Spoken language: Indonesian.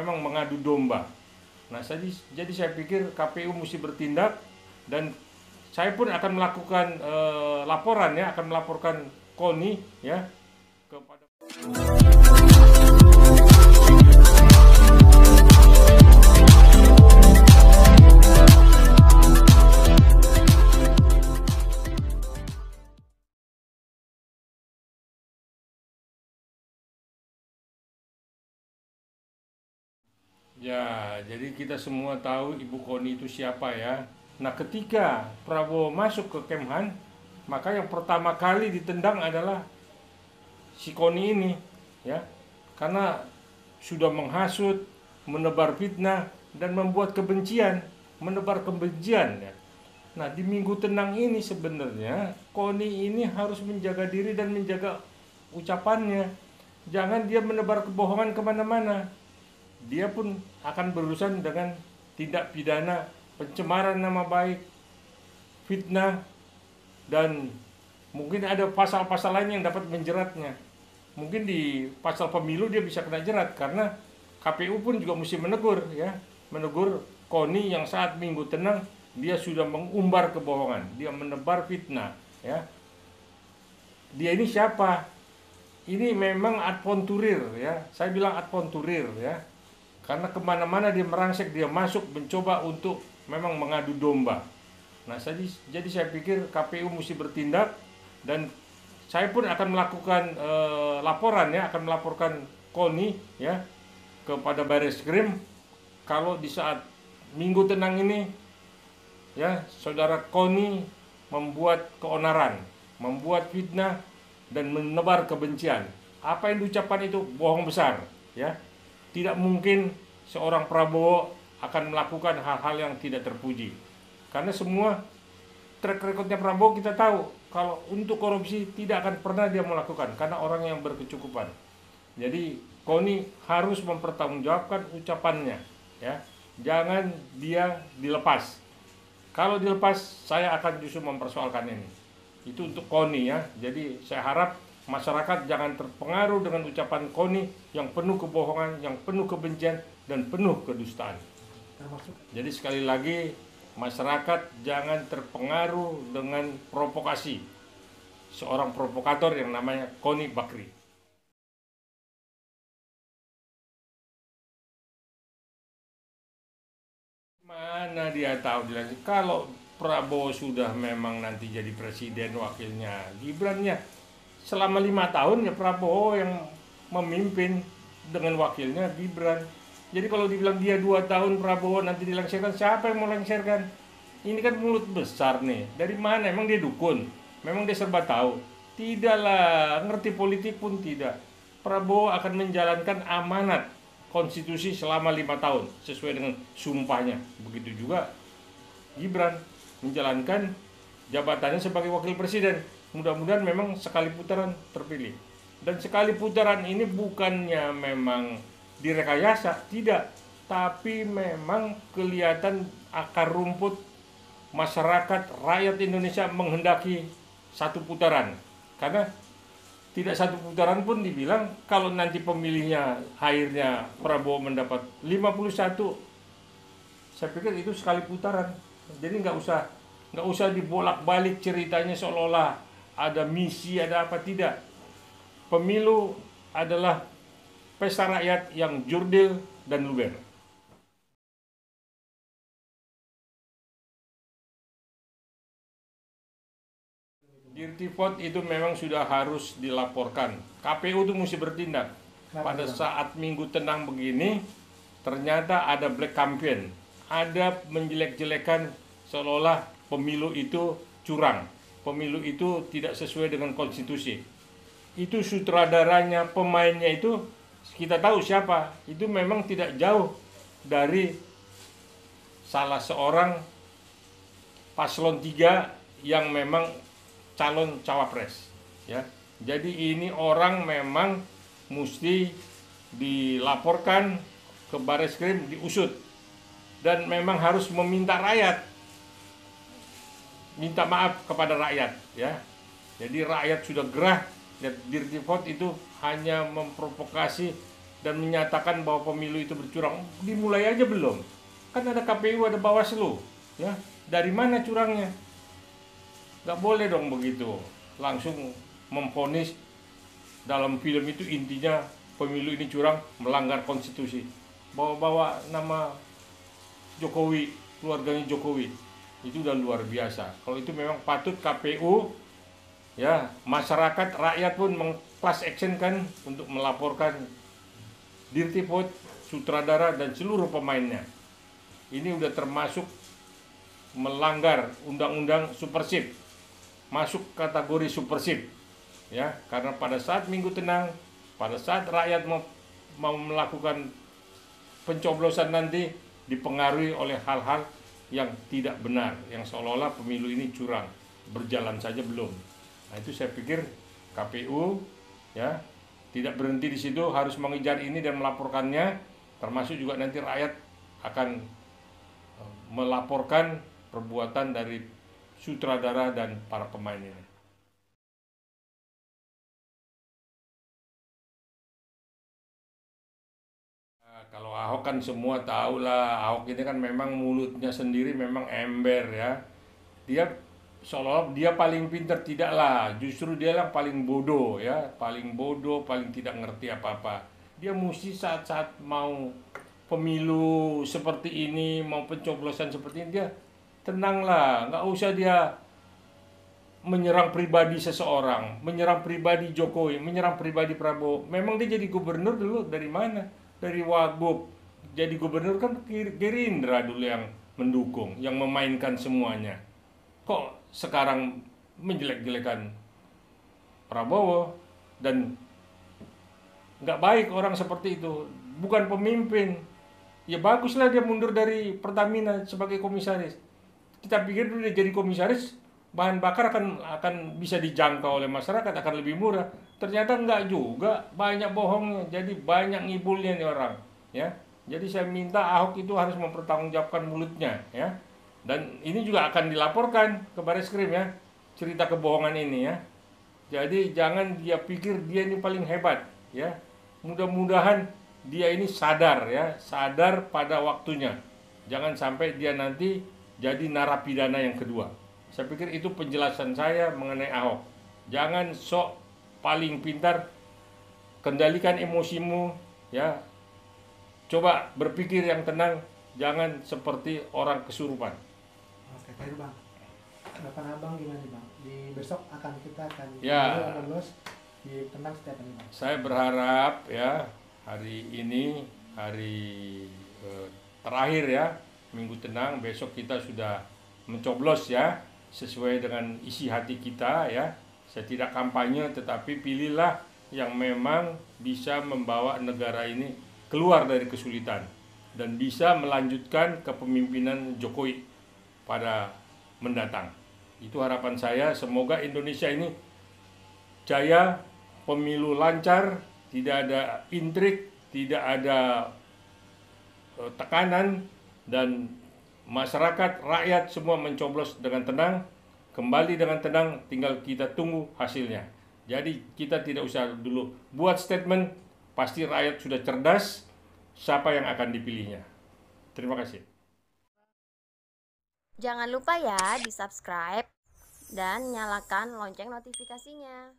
memang mengadu domba. Nah, jadi saya pikir KPU mesti bertindak, dan saya pun akan melakukan laporan ya, akan melaporkan KONI ya kepada. Ya, jadi kita semua tahu Ibu KONI itu siapa ya. Nah, ketika Prabowo masuk ke Kemhan, maka yang pertama kali ditendang adalah si KONI ini, ya. Karena sudah menghasut, menebar fitnah, dan membuat kebencian, menebar kebencian ya. Nah, di minggu tenang ini sebenarnya KONI ini harus menjaga diri dan menjaga ucapannya. Jangan dia menebar kebohongan kemana-mana. Dia pun akan berurusan dengan tindak pidana pencemaran nama baik, fitnah, dan mungkin ada pasal-pasal lain yang dapat menjeratnya. Mungkin di pasal pemilu dia bisa kena jerat, karena KPU pun juga mesti menegur ya, menegur KONI yang saat minggu tenang dia sudah mengumbar kebohongan, dia menebar fitnah ya. Dia ini siapa? Ini memang adventurir ya, saya bilang adventurir ya. Karena kemana-mana dia merangsek, dia masuk mencoba untuk memang mengadu domba. Nah, jadi saya pikir KPU mesti bertindak, dan saya pun akan melakukan laporan ya, akan melaporkan KONI ya kepada Barreskrim kalau di saat minggu tenang ini ya saudara KONI membuat keonaran, membuat fitnah, dan menebar kebencian. Apa yang diucapkan itu bohong besar ya. Tidak mungkin seorang Prabowo akan melakukan hal-hal yang tidak terpuji. Karena semua track recordnya Prabowo kita tahu, kalau untuk korupsi tidak akan pernah dia melakukan, karena orang yang berkecukupan. Jadi KONI harus mempertanggungjawabkan ucapannya ya. Jangan dia dilepas. Kalau dilepas, saya akan justru mempersoalkan ini. Itu untuk KONI ya. Jadi saya harap masyarakat jangan terpengaruh dengan ucapan KONI yang penuh kebohongan, yang penuh kebencian, dan penuh kedustaan. Jadi sekali lagi, masyarakat jangan terpengaruh dengan provokasi seorang provokator yang namanya KONI Bakri. Mana dia tahu, kalau Prabowo sudah memang nanti jadi presiden, wakilnya Gibran-nya. Selama 5 tahun ya Prabowo yang memimpin dengan wakilnya Gibran. Jadi kalau dibilang dia 2 tahun Prabowo nanti dilengsarkan, siapa yang mau lengsarkan? Ini kan mulut besar nih. Dari mana? Emang dia dukun? Memang dia serba tahu? Tidaklah, ngerti politik pun tidak. Prabowo akan menjalankan amanat konstitusi selama 5 tahun sesuai dengan sumpahnya. Begitu juga Gibran menjalankan jabatannya sebagai wakil presiden. Mudah-mudahan memang sekali putaran terpilih. Dan sekali putaran ini bukannya memang direkayasa, tidak. Tapi memang kelihatan akar rumput masyarakat, rakyat Indonesia menghendaki satu putaran. Karena tidak satu putaran pun dibilang, kalau nanti pemilihnya akhirnya Prabowo mendapat 51, saya pikir itu sekali putaran. Jadi nggak usah dibolak-balik ceritanya seolah-olah ada misi, ada apa, tidak. Pemilu adalah pesta rakyat yang jurdil dan luber. Dirty vote itu memang sudah harus dilaporkan. KPU itu mesti bertindak. Pada saat minggu tenang begini, ternyata ada black campaign. Ada menjelek-jelekan seolah-olah pemilu itu curang. Pemilu itu tidak sesuai dengan konstitusi. Itu sutradaranya, pemainnya itu kita tahu siapa. Itu memang tidak jauh dari salah seorang paslon 3 yang memang calon cawapres ya. Jadi ini orang memang mesti dilaporkan ke Barreskrim, diusut, dan memang harus meminta rakyat, minta maaf kepada rakyat ya. Jadi rakyat sudah gerah. Dirty vote itu hanya memprovokasi dan menyatakan bahwa pemilu itu bercurang. Dimulai aja belum. Kan ada KPU, ada Bawaslu, ya. Dari mana curangnya? Nggak boleh dong begitu. Langsung memvonis dalam film itu intinya pemilu ini curang, melanggar konstitusi. Bawa-bawa nama Jokowi, keluarganya Jokowi. Itu udah luar biasa. Kalau itu memang patut KPU, ya, masyarakat, rakyat pun meng-class action kan untuk melaporkan Dirtipot, sutradara dan seluruh pemainnya. Ini udah termasuk melanggar undang-undang Supersip, masuk kategori Supersip, ya, karena pada saat Minggu Tenang, pada saat rakyat mau melakukan pencoblosan nanti dipengaruhi oleh hal-hal yang tidak benar, yang seolah-olah pemilu ini curang, berjalan saja belum. Nah, itu saya pikir KPU, ya, tidak berhenti di situ, harus mengejar ini dan melaporkannya, termasuk juga nanti rakyat akan melaporkan perbuatan dari sutradara dan para pemain ini. Kalau Ahok kan semua tahu lah, Ahok ini kan memang mulutnya sendiri memang ember, ya. Dia seolah dia paling pintar, tidaklah, justru dia yang paling bodoh, ya, paling bodoh, paling tidak ngerti apa-apa. Dia mesti saat-saat mau pemilu seperti ini, mau pencoblosan seperti ini, dia tenanglah, nggak usah dia menyerang pribadi seseorang, menyerang pribadi Jokowi, menyerang pribadi Prabowo. Memang dia jadi gubernur dulu dari mana? Dari Wagub. Jadi gubernur kan Gerindra dulu yang mendukung, yang memainkan semuanya. Kok sekarang menjelek-jelekan Prabowo? Dan nggak baik orang seperti itu. Bukan pemimpin. Ya baguslah dia mundur dari Pertamina sebagai komisaris. Kita pikir dulu dia jadi komisaris, bahan bakar akan bisa dijangkau oleh masyarakat, akan lebih murah. Ternyata enggak juga, banyak bohongnya. Jadi banyak ngibulnya nih orang, ya. Jadi saya minta Ahok itu harus mempertanggungjawabkan mulutnya, ya. Dan ini juga akan dilaporkan ke Bareskrim, ya, cerita kebohongan ini, ya. Jadi jangan dia pikir dia ini paling hebat, ya. Mudah-mudahan dia ini sadar, ya, sadar pada waktunya. Jangan sampai dia nanti jadi narapidana yang kedua. Saya pikir itu penjelasan saya mengenai Ahok. Jangan sok paling pintar, kendalikan emosimu, ya. Coba berpikir yang tenang, jangan seperti orang kesurupan. Oke, tadi Bang. Harapan Abang gimana Bang? Di besok kita akan Ya, lolos di tenang setiap hari Bang. saya berharap, ya, hari ini hari terakhir, ya, Minggu Tenang, besok kita sudah mencoblos, ya, sesuai dengan isi hati kita, ya. Saya tidak kampanye, tetapi pilihlah yang memang bisa membawa negara ini keluar dari kesulitan dan bisa melanjutkan kepemimpinan Jokowi pada mendatang. Itu harapan saya, semoga Indonesia ini jaya, pemilu lancar, tidak ada intrik, tidak ada tekanan, dan masyarakat, rakyat semua mencoblos dengan tenang, kembali dengan tenang, tinggal kita tunggu hasilnya. Jadi kita tidak usah dulu buat statement, pasti rakyat sudah cerdas siapa yang akan dipilihnya. Terima kasih. Jangan lupa ya di subscribe dan nyalakan lonceng notifikasinya.